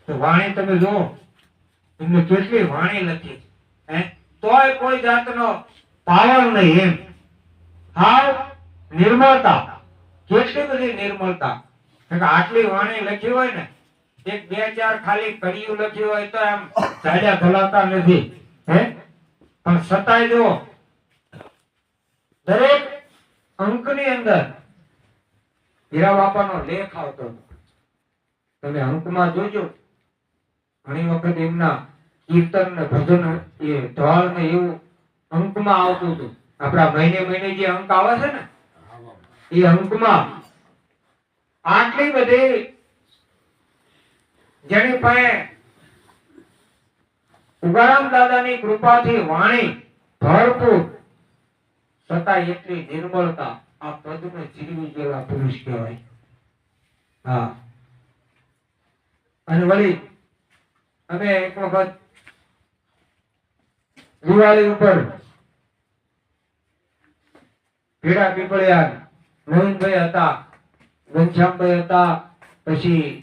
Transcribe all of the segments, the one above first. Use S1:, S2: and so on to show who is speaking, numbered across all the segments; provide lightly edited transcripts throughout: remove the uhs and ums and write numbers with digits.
S1: તો વાણી તમે જુઓ, એમને કેટલી વાણી લખી હે, તોય કોઈ જાતનો પાવર નહીં એમ. હાવ નિર્મળતા, કેટલી બધી નિર્મળતા. આટલી વાણી લખી હોય ને, એક બે ચાર ખાલી કડીયું લખી હોય તો એમ જાડા ધલાતા નથી હે, પણ છતાંય જો દરેક અંકની અંદર હીરા બાપાનો લેખ આવતો. તમે અંકમાં જોજો, ઘણી વખત એમના કીર્તન ને ભજન એ ઢોળ ને એવું અંકમાં આવતું હતું. આપણા મહિને મહિને જે અંક આવે છે ને, એ અંકમાં આટલી બધી જેની પાસે ઉગારામ દાદાની કૃપાથી વાણી ભરપૂર, છતાં એટલી નિર્મળતા, આ પદને જીરવી જેવા પુરુષ કહેવાય. હા, અને વળી અમે એક વખત દિવાળી ઉપર ભેડા પીપળિયા નવીનભાઈ હતા, ઘનશ્યામભાઈ હતા, પછી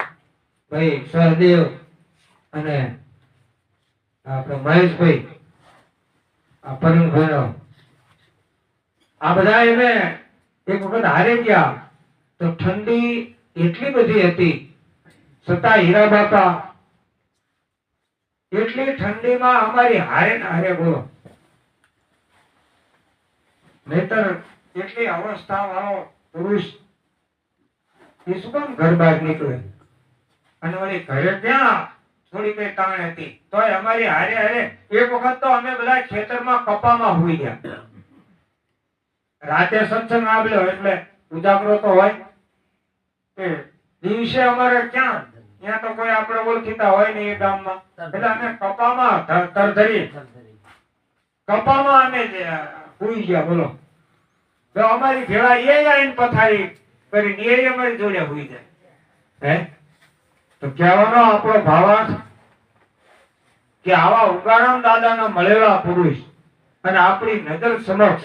S1: ભાઈ સહદેવ અને આપણે મહેશભાઈ, આ પરમભાઈ, આ બધા અમે એક વખત હારે ગયા. તો ઠંડી એટલી બધી હતી, છતાં હીરા બાપા એટલી ઠંડીમાં અમારી હારે ને હારે, બોલો. નહીતર એટલી અવસ્થા વાળો પુરુષ એ શું કામ ઘર બહાર નીકળે? અને વળી ઘરે ક્યાં થોડી કઈ તાણ હતી, તોય અમારી હારે હારે. એક વખત તો અમે બધા ખેતરમાં કપામાં હુઈ ગયા. રાતે સત્સંગ આવ્યો એટલે ઉજાગરો તો હોય, દિવસે અમારે ક્યાં, ત્યાં તો કોઈ આપણે ઓળખીતા હોય ને એ ગામમાં, એટલે અમે કપામાં તરધરી કપામાં અમે હુઈ ગયા, બોલો. તો અમારી ભેળા એ આવીને પથારી કરીને એ અમારી જોડે હુઈ જાય હે. તો કહેવાનો આપણો ભાવાર્થ કે આવા ઉગારામ દાદાના મળેલા પુરુષ અને આપણી નજર સમક્ષ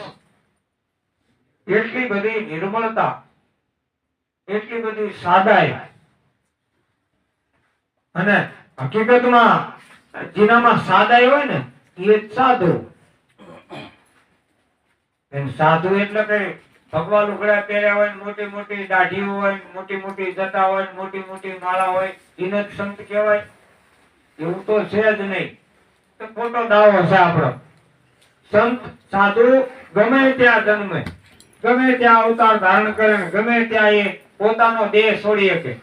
S1: એટલી બધી નિર્મળતા, એટલી બધી સાદાઈ, અને હકીકતમાં જેનામાં સાદાઈ હોય ને એ સાધુ. સાધુ એટલે કઈ ભગવાન લુગડા પહેર્યા હોય, મોટી મોટી દાઢી હોય, મોટી મોટી જટા હોય, મોટી મોટી માળા હોય, એને જ સંત કહેવાય? એવું તો છે જ નહીં. તો ખોટો દાવો છે આપણો. સંત સાધુ ગમે ત્યાં જન્મે, ગમે ત્યાં અવતાર ધારણ કરે, ગમે ત્યાં એ પોતાનો દેહ છોડી શકે,